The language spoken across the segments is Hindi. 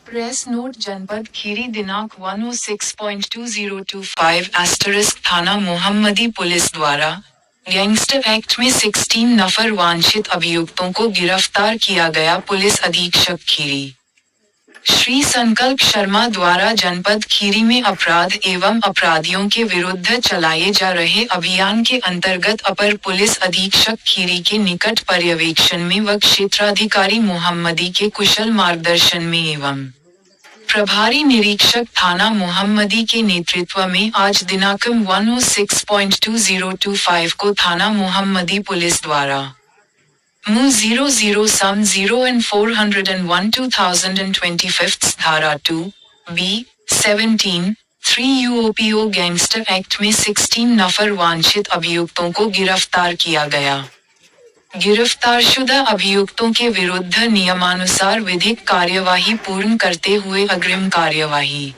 प्रेस नोट जनपद खीरी दिनांक 106.2025 थाना मोहम्मदी पुलिस द्वारा गैंगस्टर एक्ट में 16 नफर वांछित अभियुक्तों को गिरफ्तार किया गया। पुलिस अधीक्षक खीरी श्री संकल्प शर्मा द्वारा जनपद खीरी में अपराध एवं अपराधियों के विरुद्ध चलाए जा रहे अभियान के अंतर्गत अपर पुलिस अधीक्षक खीरी के निकट पर्यवेक्षण में व क्षेत्राधिकारी मोहम्मदी के कुशल मार्गदर्शन में एवं प्रभारी निरीक्षक थाना मोहम्मदी के नेतृत्व में आज दिनांक 106.2025 को थाना मोहम्मदी पुलिस द्वारा मु 00 and 401 2025 धारा 2B17 3 UOPO गैंगस्टर एक्ट में 16 नफर वांछित अभियुक्तों को गिरफ्तार किया गया। गिरफ्तारशुदा अभियुक्तों के विरुद्ध नियमानुसार विधिक कार्यवाही पूर्ण करते हुए अग्रिम कार्यवाही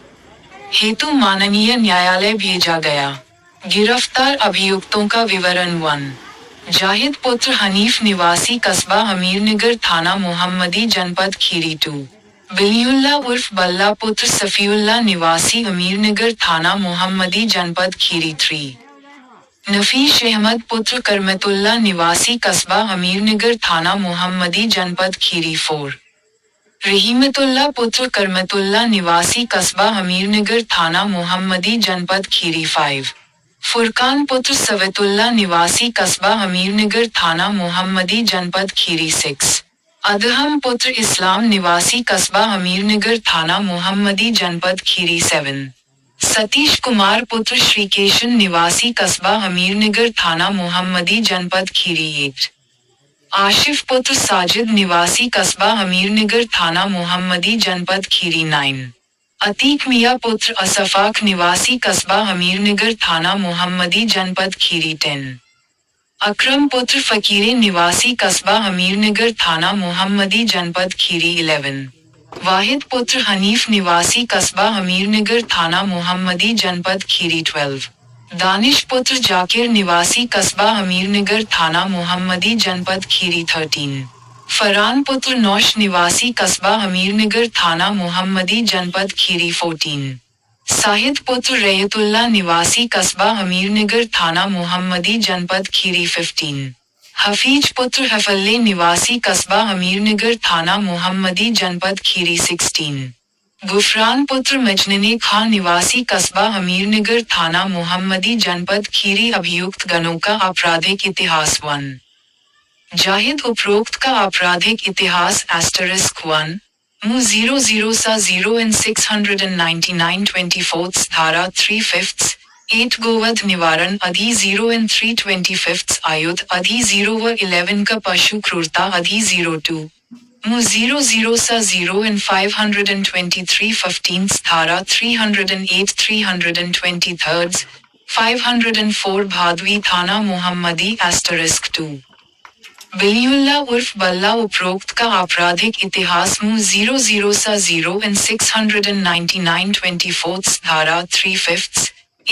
हेतु माननीय न्यायालय भेजा गया। गिरफ्तार अभियुक्तों का विवरण 1 जाहिद पुत्र हनीफ निवासी कस्बा अमीरनगर थाना मोहम्मदी जनपद खीरी 2 बिलियुल्ला उर्फ बल्ला पुत्र सफीउल्ला निवासी अमीरनगर थाना मोहम्मदी जनपद खीरी 3 नफीस अहमद पुत्र करमतुल्ला निवासी कस्बा अमीरनगर थाना मोहम्मदी जनपद खीरी 4 रहीमतुल्ला पुत्र करमतुल्ला निवासी कस्बा अमीरनगर थाना मोहम्मदी जनपद खीरी 5 फुरकान पुत्र सवतुल्ला निवासी कस्बा अमीरनगर थाना मोहम्मदी जनपद खीरी 6 अदहम पुत्र इस्लाम निवासी कस्बा अमीरनगर थाना मोहम्मदी जनपद खीरी 7 सतीश कुमार पुत्र श्रीकेशन निवासी कस्बा अमीरनगर थाना मोहम्मदी जनपद खीरी 8 आशिफ पुत्र साजिद निवासी कस्बा अमीरनगर थाना मोहम्मदी जनपद खीरी 9 अतीक मिया पुत्र असफाक निवासी कस्बा अमीरनगर थाना मोहम्मदी जनपद खीरी 10 अकरम पुत्र फकीरे निवासी कस्बा अमीरनगर थाना मोहम्मदी जनपद खीरी 11 वाहिद पुत्र हनीफ निवासी कस्बा अमीरनगर थाना मोहम्मदी जनपद खीरी 12 दानिश पुत्र जाकिर निवासी कस्बा अमीरनगर थाना मोहम्मदी जनपद खीरी 13 फरहान पुत्र नौश निवासी कस्बा अमीरनगर थाना मोहम्मदी जनपद खीरी 14 साहिद पुत्र रैयतुल्ला निवासी कस्बा अमीरनगर थाना मोहम्मदी जनपद खीरी 15 हफीज पुत्र हफल्ले निवासी कस्बा अमीरनगर थाना मोहम्मदी जनपद खीरी 16 गुफरान पुत्र मजनने खां निवासी कस्बा अमीरनगर थाना मोहम्मदी जनपद खीरी अभियुक्त गणों का आपराधिक इतिहास 1 जाहिद उपरोक्त का आपराधिक इतिहास *1 मु 00 and 699 धारा 3/5 8 गोवध निवारण अधि 0 and 325 आयुध अधि 0 व 11 का पशु क्रूरता अधि 02 मु 00 and 523 धारा 308 323 504 भादवी थाना मोहम्मदी *2 बिलियुल्ला उर्फ बल्ला उपरोक्त का आपराधिक इतिहास मु 00 and 699 धारा 3/5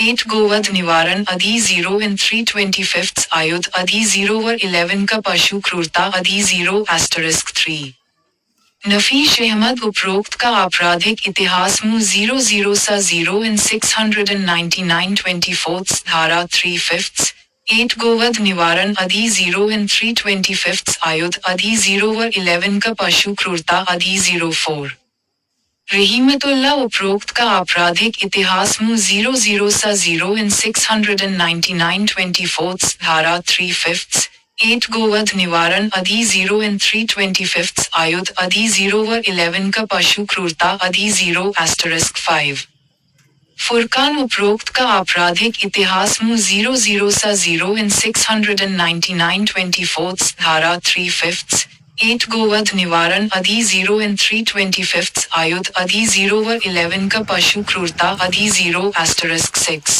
8 गोवध निवारण अधि 0 and 325 आयुध अधि 0 व 11 का पशु क्रूरता अधि 0 *3 नफीस अहमद उपरोक्त का आपराधिक इतिहास मु 00 and 699 धारा 3/5 8 गोवध निवारण अधि 0 and 325 आयुध अधि 0 व 11 का पशु क्रूरता अधि 04 रहीमतुल्ला उपरोक्त का आपराधिक इतिहास मु 00 and 699 धारा 3/5 8 गोवध निवारण अधि 0 and 325 आयुध अधि 0 व 11 का पशु क्रूरता अधि 0 *5 फुरकान उपरोक्त का आपराधिक इतिहास मु 00 and 699 धारा 3/5 8 गोवध निवारण अधि 0 and 325 आयुध अधि 0 व 11 का पशु क्रूरता अधि 0 *6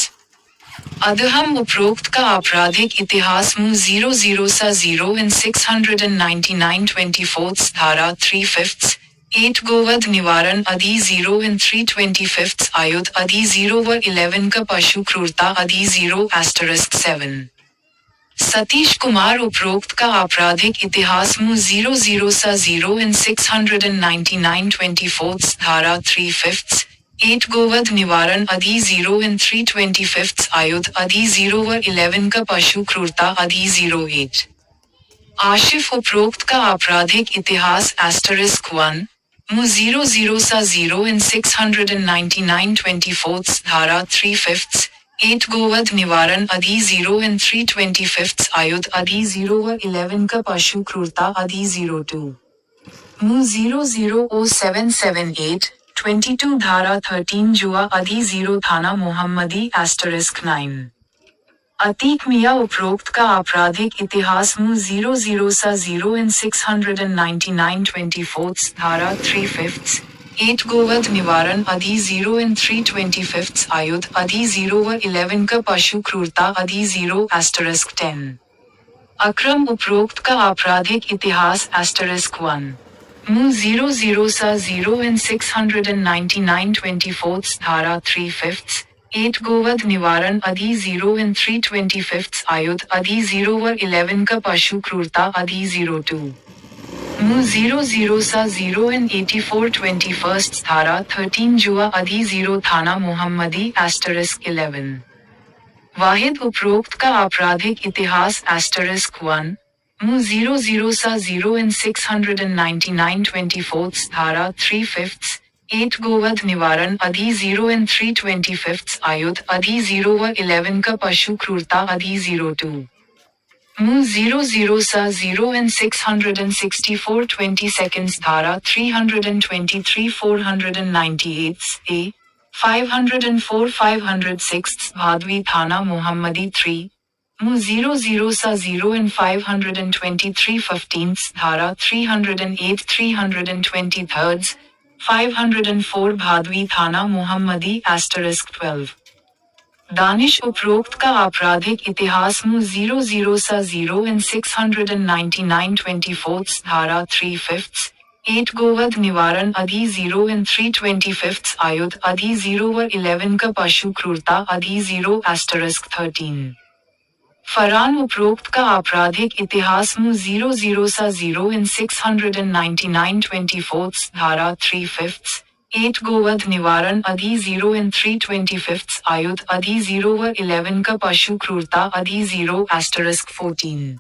अदहम उपरोक्त का आपराधिक इतिहास मु 00 and 699 धारा 3/5 8 गोवध निवारण अधि 0 and 325 आयुध अधि 0 व 11 का पशु क्रूरता अधि 0 *7 सतीश कुमार उपरोक्त का आपराधिक इतिहास मु 00 सा 0 इन 699 धारा 3/5 8 गोवध निवारण अधि 0 इन 325 आयुध अधि 0 व 11 का पशु क्रूरता अधि 08 आशिफ उपरोक्त का आपराधिक इतिहास * 1 मु 00 सा 0 इन 699 धारा 3/5 8 गोवध निवारण अधि 0 इन 325 आयुध अधि 0 व 11 का पशु क्रूरता अधि 02 मु 000778 22 धारा 13 जुआ अधि 0 थाना मोहम्मदी * 9 अतीक मिया उपरोक्त का आपराधिक इतिहास मु 00 सा 0 इन 699 धारा 3/5 8 गोवध निवारण अधि 0 इन 325 आयुध अधि 0 व 11 का पशु क्रूरता अधि 0 * 10 अक्रम उपरोक्त का आपराधिक इतिहास * 1 मु 00 सा 0 इन 699 धारा 3/5 8 गोवध निवारण अधि 0 इन 325 आयुध अधि 0 व 11 का पशु क्रूरता अधि 02 मु 00 सा 0 इन 84 धारा 13 जुआ अधि 0 थाना मोहम्मदी * 11 वाहिद उपरोक्त का आपराधिक इतिहास * 1 मु 00 सा 0 इन 699 धारा 3/5 8 गोवध निवारण अधि 0 इन 325 आयुध अधि 0 व 11 का पशु क्रूरता अधि 02 मु 00 सा 0 इन 664 22 धारा 323 498 a 504 506 भादवी थाना मोहम्मदी 3 मु 00 सा 0 इन 523 15 धारा 308 323 504 भादवी थाना मोहम्मदी * 12 दानिश उपरोक्त का आपराधिक इतिहास मु 00 सा 0 इन 699 धारा 3/5 8 गोवध निवारण अधि 0 इन 325 आयुध अधि 0 व 11 का पशु क्रूरता अधि 0 * 13 फरहान उपरोक्त का आपराधिक इतिहास मु 00 सा 0 इन 699 धारा 3/5 8 गोवध निवारण अधि 0 इन 325 आयुध अधि 0 व 11 का पशु क्रूरता अधि 0 * 14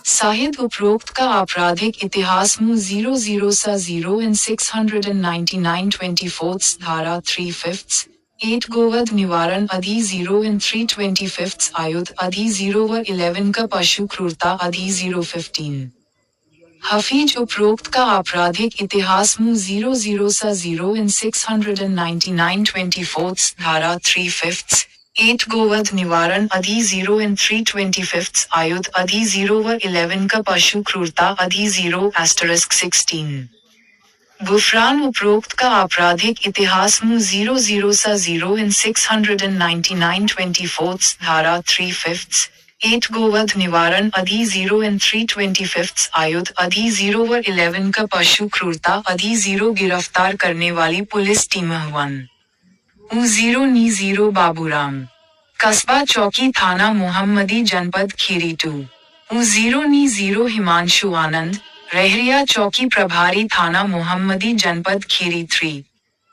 साहिद उपरोक्त का आपराधिक इतिहास मु 00 सा 0 इन 699 धारा 3/5 8 गोवध निवारण अधि 0 इन 325 आयुध अधि 0 व 11 का पशु क्रूरता अधि 015 हफीज उपरोक्त का आपराधिक इतिहास मु 00 सा 0 इन 699 धारा 3/5 8 गोवध निवारण अधि 0 इन 325 आयुध अधि 0 व 11 का पशु क्रूरता अधि 0 * 16 गुफरान उपरोक्त का आपराधिक इतिहास मु 00 सा 0 इन 699 धारा 3/5 8 गोवध निवारण अधि 0 इन 325 आयुध अधि 0 व 11 का पशु क्रूरता अधि 0 गिरफ्तार करने वाली पुलिस टीम 1 U0 बाबूराम कस्बा चौकी थाना मोहम्मदी जनपद खीरी 2 U0 हिमांशु आनंद रहरिया चौकी प्रभारी थाना मोहम्मदी जनपद खीरी 3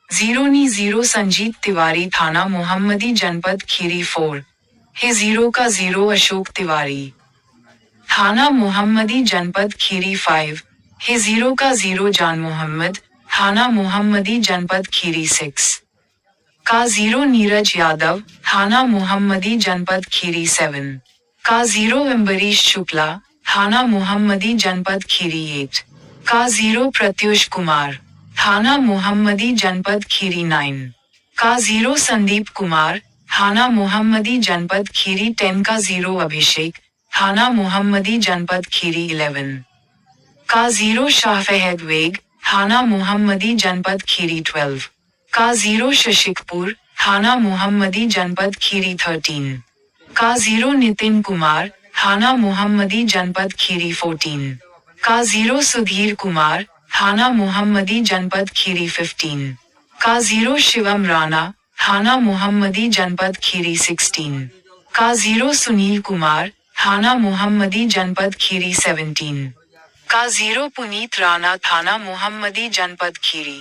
0 संजीत तिवारी थाना मोहम्मदी जनपद खीरी 4 0 अशोक तिवारी थाना मोहम्मदी जनपद खीरी 5 0 जान मोहम्मद थाना मोहम्मदी जनपद खीरी 6 0 नीरज यादव थाना मोहम्मदी जनपद खीरी 7 0 अम्बरीश शुक्ला थाना मोहम्मदी जनपद खीरी 8 0 प्रत्युष कुमार थाना मोहम्मदी जनपद खीरी 9 0 संदीप कुमार थाना मोहम्मदी जनपद खीरी 10 0 अभिषेक थाना मोहम्मदी जनपद खीरी 11 0 शाहफहद वेग थाना मोहम्मदी जनपद खीरी 12 0 शशिकपुर थाना मोहम्मदी जनपद खीरी 13 0 नितिन कुमार थाना मोहम्मदी जनपद खीरी 14 0 सुधीर कुमार थाना मोहम्मदी जनपद खीरी 15 0 शिवम राणा थाना मोहम्मदी जनपद खीरी 16 0 सुनील कुमार थाना मोहम्मदी जनपद खीरी 17 का 0 पुनीत राणा थाना मोहम्मदी जनपद खीरी।